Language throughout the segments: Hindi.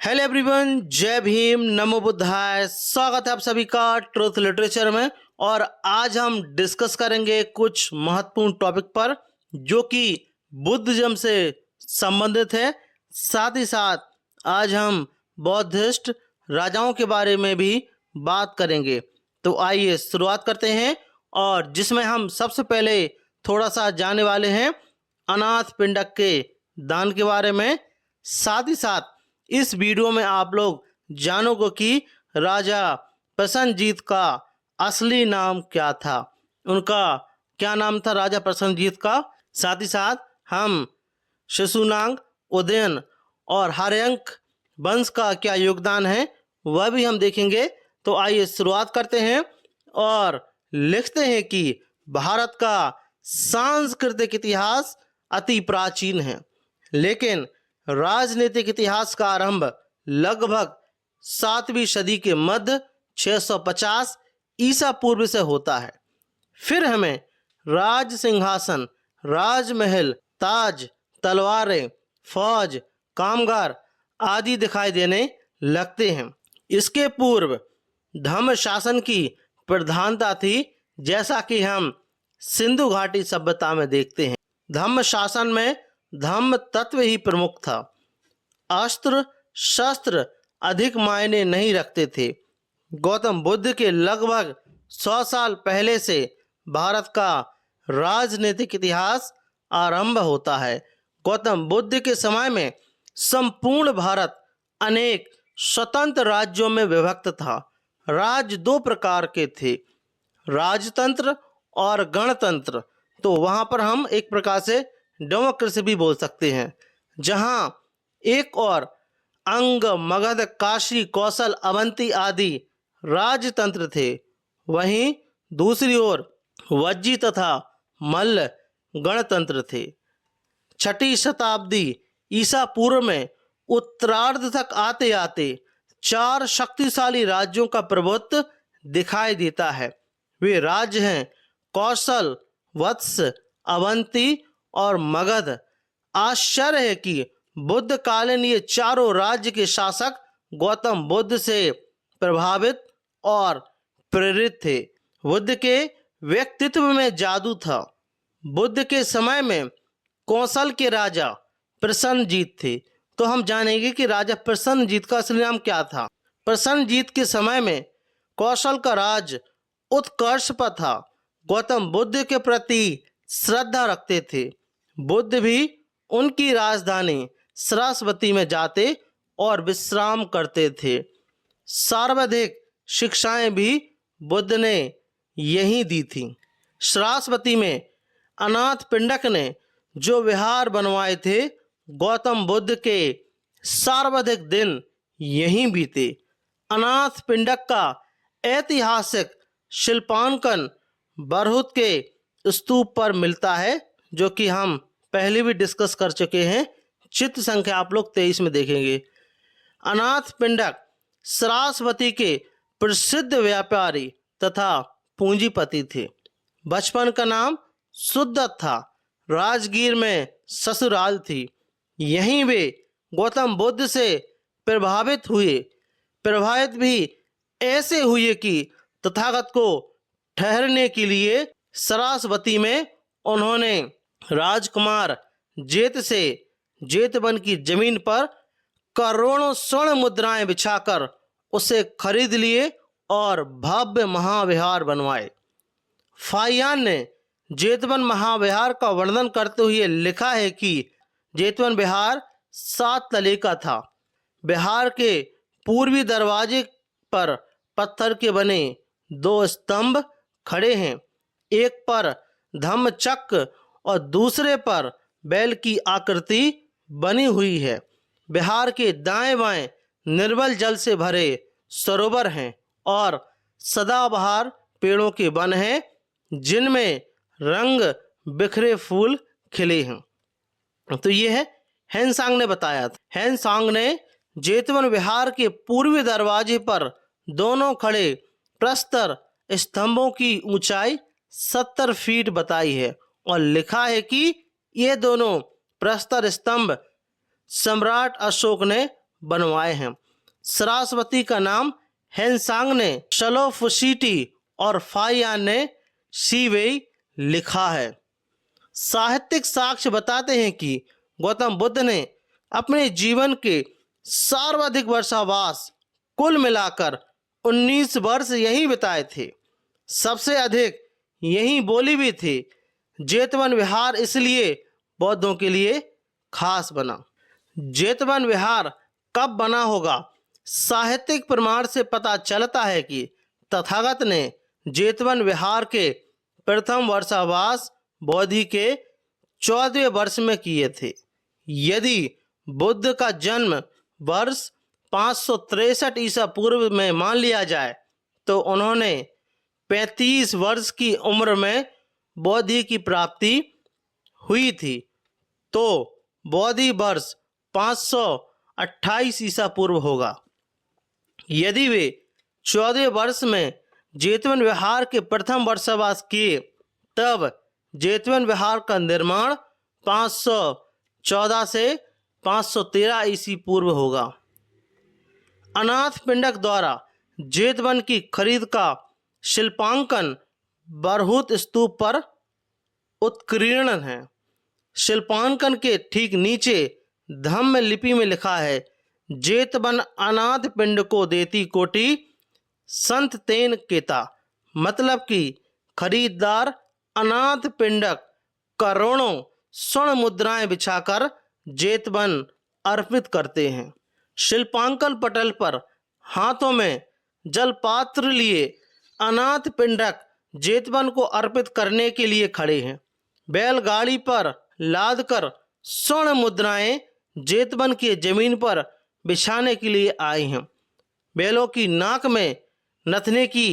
हेलो एवरीवन, जय भीम, नमो बुद्धाय। स्वागत है आप सभी का ट्रुथ लिटरेचर में। और आज हम डिस्कस करेंगे कुछ महत्वपूर्ण टॉपिक पर जो कि बुद्धिज्म से संबंधित है। साथ ही साथ आज हम बौद्धिस्ट राजाओं के बारे में भी बात करेंगे। तो आइए शुरुआत करते हैं, और जिसमें हम सबसे पहले थोड़ा सा जानने वाले हैं अनाथ पिंडक के दान के बारे में। साथ ही साथ इस वीडियो में आप लोग जानोगे कि राजा प्रसन्नजीत का असली नाम क्या था, उनका क्या नाम था राजा प्रसन्नजीत का। साथ ही साथ हम शिशुनाग, उदयन और हर्यंक वंश का क्या योगदान है वह भी हम देखेंगे। तो आइए शुरुआत करते हैं और लिखते हैं कि भारत का सांस्कृतिक इतिहास अति प्राचीन है, लेकिन राजनीतिक इतिहास का आरंभ लगभग 7वीं सदी के मध्य 650 ईसा पूर्व से होता है। फिर हमें राज सिंहासन, राजमहल, ताज, तलवारें, फौज, कामगार आदि दिखाई देने लगते हैं। इसके पूर्व धम्म शासन की प्रधानता थी, जैसा कि हम सिंधु घाटी सभ्यता में देखते हैं। धम्म शासन में धम्म तत्व ही प्रमुख था। अस्त्र शस्त्र अधिक मायने नहीं रखते थे। गौतम बुद्ध के लगभग 100 साल पहले से भारत का राजनीतिक इतिहास आरंभ होता है। गौतम बुद्ध के समय में संपूर्ण भारत अनेक स्वतंत्र राज्यों में विभक्त था। राज्य दो प्रकार के थे, राजतंत्र और गणतंत्र। तो वहाँ पर हम एक प्रकार से डेमोक्रेसी भी बोल सकते हैं, जहाँ एक और अंग, मगध, काशी, कौशल, अवंती आदि राजतंत्र थे, वहीं दूसरी ओर वज्जी तथा मल्ल गणतंत्र थे। 6वीं शताब्दी ईसा पूर्व में उत्तरार्ध तक आते आते 4 शक्तिशाली राज्यों का प्रभुत्व दिखाई देता है। वे राज्य हैं कौशल, वत्स, अवंती और मगध। आश्चर्य है कि बुद्ध कालीन ये चारों राज्य के शासक गौतम बुद्ध से प्रभावित और प्रेरित थे। बुद्ध के व्यक्तित्व में जादू था। बुद्ध के समय में कौशल के राजा प्रसन्नजीत थे। तो हम जानेंगे कि राजा प्रसन्नजीत का असली नाम क्या था। प्रसन्नजीत के समय में कौशल का राज उत्कर्ष पर था। गौतम बुद्ध के प्रति श्रद्धा रखते थे। बुद्ध भी उनकी राजधानी सरस्वती में जाते और विश्राम करते थे। सर्वाधिक शिक्षाएं भी बुद्ध ने यहीं दी थी। सरस्वती में अनाथ पिंडक ने जो विहार बनवाए थे, गौतम बुद्ध के सर्वाधिक दिन यहीं बीते। अनाथ पिंडक का ऐतिहासिक शिल्पांकन बरहुत के स्तूप पर मिलता है, जो कि हम पहले भी डिस्कस कर चुके हैं। चित्र संख्या आप लोग 23 में देखेंगे। अनाथ पिंडक सरस्वती के प्रसिद्ध व्यापारी तथा पूंजीपति थे। बचपन का नाम सुदत्त था। राजगीर में ससुराल थी। यहीं वे गौतम बुद्ध से प्रभावित हुए। प्रभावित भी ऐसे हुए कि तथागत को ठहरने के लिए सरस्वती में उन्होंने राजकुमार जेत से जेतवन की जमीन पर करोड़ों स्वर्ण मुद्राएं बिछाकर उसे खरीद लिए और भव्य महाविहार बनवाए। फाहियान ने जेतवन महाविहार का वर्णन करते हुए लिखा है कि जेतवन विहार 7 तले का था। विहार के पूर्वी दरवाजे पर पत्थर के बने 2 स्तंभ खड़े हैं। एक पर धम्मचक्र और दूसरे पर बैल की आकृति बनी हुई है। बिहार के दाएं बाएं निर्मल जल से भरे सरोवर हैं और सदाबहार पेड़ों के वन हैं, जिनमें रंग बिखरे फूल खिले हैं। तो ये है हेनसांग ने बताया था। हेनसांग ने जेतवन विहार के पूर्वी दरवाजे पर दोनों खड़े प्रस्तर स्तंभों की ऊंचाई 70 फीट बताई है और लिखा है कि ये दोनों प्रस्तर स्तंभ सम्राट अशोक ने बनवाए हैं। सरस्वती का नाम हेनसांग ने शलोफुशिटी और फाहियान ने शिवेई लिखा है। साहित्यिक साक्ष्य बताते हैं कि गौतम बुद्ध ने अपने जीवन के सर्वाधिक वर्षावास कुल मिलाकर 19 वर्ष यहीं बिताए थे। सबसे अधिक यहीं बोली भी थी। जेतवन विहार इसलिए बौद्धों के लिए खास बना। जेतवन विहार कब बना होगा? साहित्यिक प्रमाण से पता चलता है कि तथागत ने जेतवन विहार के प्रथम वर्षावास बोधि के 14वें वर्ष में किए थे। यदि बुद्ध का जन्म वर्ष 563 ईसा पूर्व में मान लिया जाए तो उन्होंने 35 वर्ष की उम्र में बोधि की प्राप्ति हुई थी, तो बोधि वर्ष 528 ईसा पूर्व होगा। यदि वे 14वें वर्ष में जेतवन विहार के प्रथम वर्षावास किए तब जेतवन विहार का निर्माण 514 से 513 ईसी पूर्व होगा। अनाथ पिंडक द्वारा जेतवन की खरीद का शिल्पांकन बरहुत स्तूप पर उत्कीर्ण है। शिल्पांकन के ठीक नीचे धम्म लिपि में लिखा है, जेतवन अनाथ पिंड को देती कोटि संत तेन केता। मतलब कि खरीददार अनाथ पिंडक करोड़ों स्वर्ण मुद्राएं बिछाकर जेतवन अर्पित करते हैं। शिल्पांकन पटल पर हाथों में जलपात्र लिए अनाथ पिंडक जेतवन को अर्पित करने के लिए खड़े हैं। बैलगाड़ी पर लादकर स्वर्ण मुद्राएं जेतवन की जमीन पर बिछाने के लिए आई हैं। बैलों की नाक में नथने की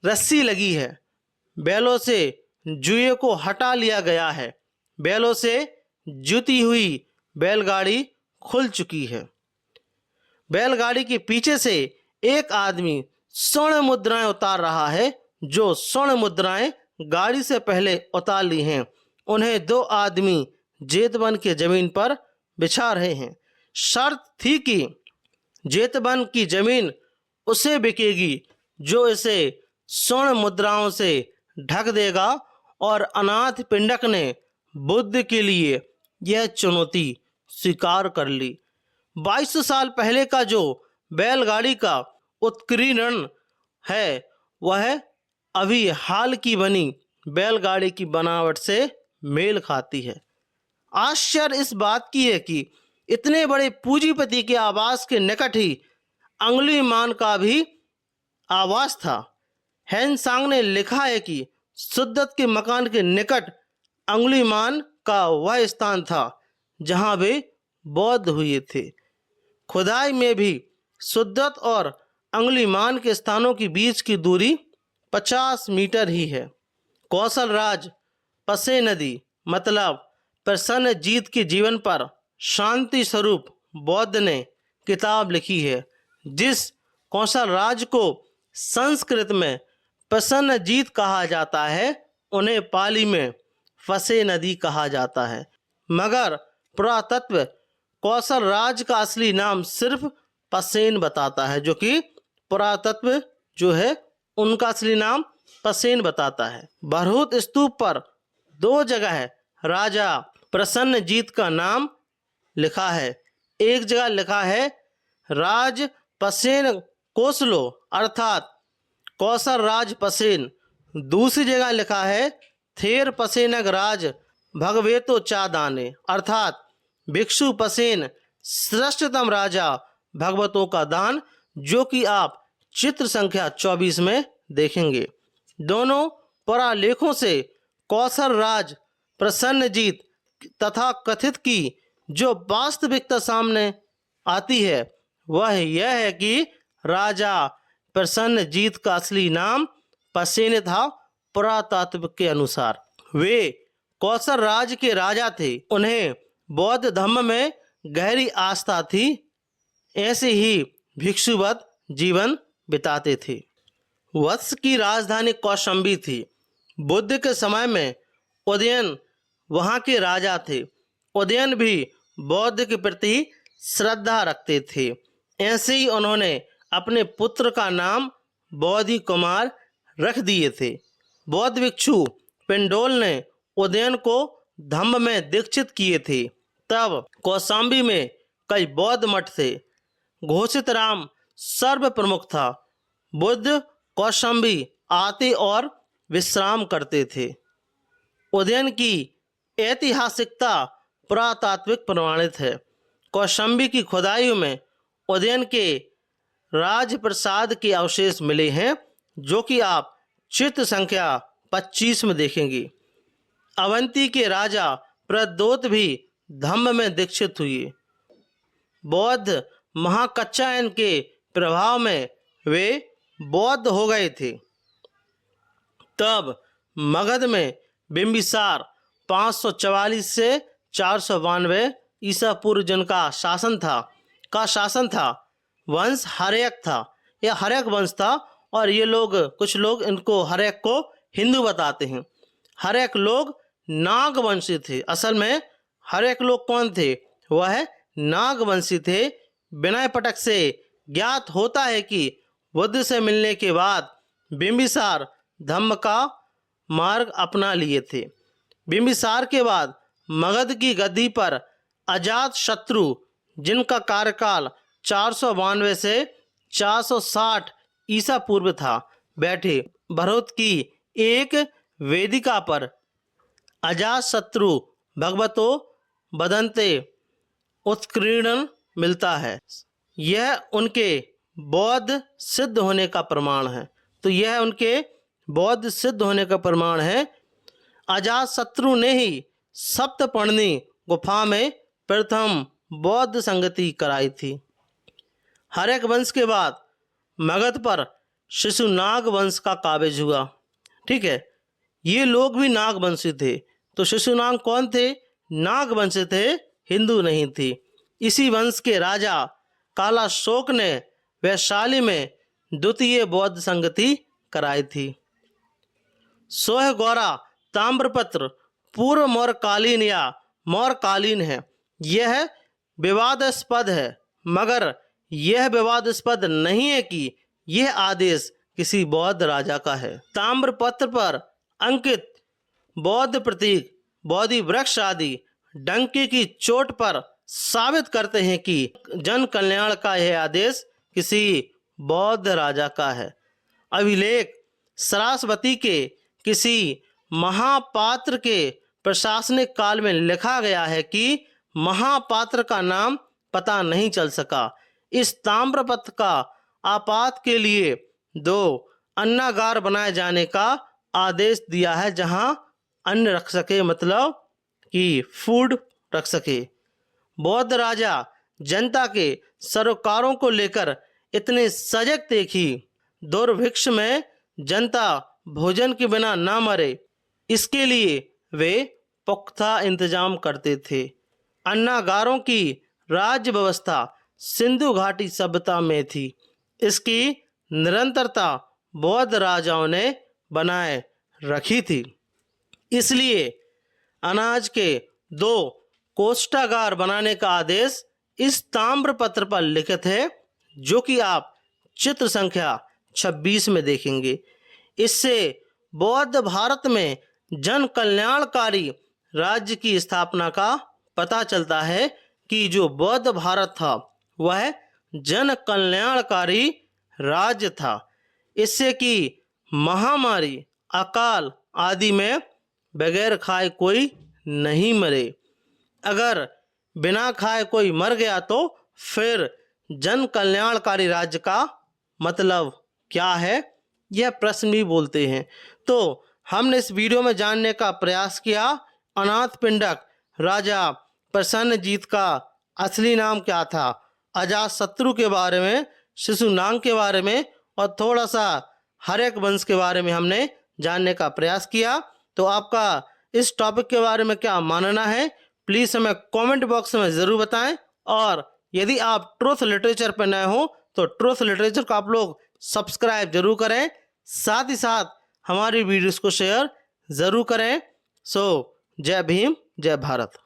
रस्सी लगी है। बैलों से जुए को हटा लिया गया है। बैलों से जुती हुई बैलगाड़ी खुल चुकी है। बैलगाड़ी के पीछे से एक आदमी स्वर्ण मुद्राएं उतार रहा है। जो स्वर्ण मुद्राएं गाड़ी से पहले उतार ली हैं, उन्हें दो आदमी जेतवन के जमीन पर बिछा रहे हैं। शर्त थी कि जेतवन की जमीन उसे बिकेगी जो इसे स्वर्ण मुद्राओं से ढक देगा, और अनाथ पिंडक ने बुद्ध के लिए यह चुनौती स्वीकार कर ली। 2200 साल पहले का जो बैलगाड़ी का उत्कीर्ण है वह अभी हाल की बनी बैलगाड़ी की बनावट से मेल खाती है। आश्चर्य इस बात की है कि इतने बड़े पूंजीपति के आवास के निकट ही अंगुलीमान का भी आवास था। हेनसांग ने लिखा है कि सुद्दत के मकान के निकट अंगुलीमान का वह स्थान था जहां वे बौद्ध हुए थे। खुदाई में भी सुद्दत और अंगुलीमान के स्थानों के बीच की दूरी 50 मीटर ही है। कौशल राज पसे नदी मतलब प्रसन्नजीत के जीवन पर शांति स्वरूप बौद्ध ने किताब लिखी है। जिस कौशल राज को संस्कृत में प्रसन्नजीत कहा जाता है उन्हें पाली में फसे नदी कहा जाता है। मगर पुरातत्व कौशल राज का असली नाम सिर्फ पसेन बताता है, जो कि पुरातत्व जो है उनका असली नाम पसेन बताता है। बरहुत स्तूप पर 2 जगह राजा प्रसन्नजीत का नाम लिखा है। एक जगह लिखा है राज पसेन कोसलो अर्थात कौशल राज पसेन। दूसरी जगह लिखा है थेर पसेनग राज भगवेतो चादाने अर्थात भिक्षु पसेन श्रेष्ठतम राजा भगवतों का दान, जो कि आप चित्र संख्या 24 में देखेंगे। दोनों पुरालेखों से कौशल राज प्रसन्नजीत तथा कथित की जो वास्तविकता सामने आती है वह यह है कि राजा प्रसन्नजीत का असली नाम पसेन था। पुरातत्व के अनुसार वे कौशल राज के राजा थे। उन्हें बौद्ध धर्म में गहरी आस्था थी। ऐसे ही भिक्षुवत जीवन बिताते थे। वत्स की राजधानी कौशाम्बी थी। बुद्ध के समय में उदयन वहाँ के राजा थे। उदयन भी बौद्ध के प्रति श्रद्धा रखते थे। ऐसे ही उन्होंने अपने पुत्र का नाम बोधि कुमार रख दिए थे। बौद्ध भिक्षु पिंडोल ने उदयन को धम्म में दीक्षित किए थे। तब कौशाम्बी में कई बौद्ध मठ थे। घोषित राम सर्व प्रमुख था। बुद्ध कौशाम्बी आते और विश्राम करते थे। उदयन की ऐतिहासिकता पुरातात्विक प्रमाणित है। कौशाम्बी की खुदाइयों में उदयन के राजप्रसाद के अवशेष मिले हैं, जो कि आप चित्र संख्या 25 में देखेंगे। अवंती के राजा प्रद्योत भी धम्म में दीक्षित हुए। बौद्ध महाकच्छायन के प्रभाव में वे बौद्ध हो गए थे। तब मगध में बिंबिसार 544 से 492 ईसा पूर्व जिनका शासन था। वंश हर्यक था। यह हर्यक वंश था और ये लोग, कुछ लोग इनको हर्यक को हिंदू बताते हैं। हर्यक लोग नागवंशी थे। असल में हर्यक लोग कौन थे? वह नागवंशी थे। विनय पटक से ज्ञात होता है कि बुद्ध से मिलने के बाद बिंबिसार धम्म का मार्ग अपना लिए थे। बिंबिसार के बाद मगध की गद्दी पर अजात शत्रु, जिनका कार्यकाल 492 से 460 ईसा पूर्व था, बैठे। भरत की एक वेदिका पर अजात शत्रु भगवतो बदंते उत्कीर्णन मिलता है। यह उनके बौद्ध सिद्ध होने का प्रमाण है। तो यह उनके बौद्ध सिद्ध होने का प्रमाण है। अजात शत्रु ने ही सप्तपर्णी गुफा में प्रथम बौद्ध संगति कराई थी। हर्यक वंश के बाद मगध पर शिशुनाग वंश का काबिज हुआ। ठीक है, ये लोग भी नागवंशी थे। तो शिशुनाग कौन थे? नागवंशी थे, हिंदू नहीं थी। इसी वंश के राजा कालाशोक ने वैशाली में द्वितीय बौद्ध संगति कराई थी। सोहगौरा ताम्रपत्र पूर्व मौर्यकालीन या मौर्यकालीन है। यह विवादास्पद है, मगर यह विवादास्पद नहीं है कि यह आदेश किसी बौद्ध राजा का है। ताम्रपत्र पर अंकित बौद्ध प्रतीक, बोधि वृक्ष आदि डंके की चोट पर साबित करते हैं कि जन कल्याण का यह आदेश किसी बौद्ध राजा का है। अभिलेख सरास्वती के किसी महापात्र के प्रशासनिक काल में लिखा गया है कि महापात्र का नाम पता नहीं चल सका। इस ताम्रपत्र का आपात के लिए 2 अन्नागार बनाए जाने का आदेश दिया है, जहां अन्न रख सके, मतलब कि फूड रख सके। बौद्ध राजा जनता के सरोकारों को लेकर इतने सजग थे कि दुर्भिक्ष में जनता भोजन के बिना ना मरे, इसके लिए वे पुख्ता इंतजाम करते थे। अन्नागारों की राज्य व्यवस्था सिंधु घाटी सभ्यता में थी। इसकी निरंतरता बौद्ध राजाओं ने बनाए रखी थी। इसलिए अनाज के 2 कोष्ठागार बनाने का आदेश इस ताम्रपत्र पर लिखित है, जो कि आप चित्र संख्या 26 में देखेंगे। इससे बौद्ध भारत में जन कल्याणकारी राज्य की स्थापना का पता चलता है कि जो बौद्ध भारत था वह जन कल्याणकारी राज्य था। इससे कि महामारी, अकाल आदि में बगैर खाए कोई नहीं मरे। अगर बिना खाए कोई मर गया तो फिर जन कल्याणकारी राज्य का मतलब क्या है, यह प्रश्न भी बोलते हैं। तो हमने इस वीडियो में जानने का प्रयास किया अनाथपिंडक राजा प्रसन्नजीत का असली नाम क्या था, अजातशत्रु के बारे में, शिशुनाग के बारे में और थोड़ा सा हर्यक वंश के बारे में हमने जानने का प्रयास किया। तो आपका इस टॉपिक के बारे में क्या मानना है, प्लीज़ हमें कमेंट बॉक्स में ज़रूर बताएं। और यदि आप ट्रुथ लिटरेचर पर नए हो तो ट्रुथ लिटरेचर को आप लोग सब्सक्राइब जरूर करें, साथ ही साथ हमारी वीडियोस को शेयर ज़रूर करें। सो जय भीम, जय भारत।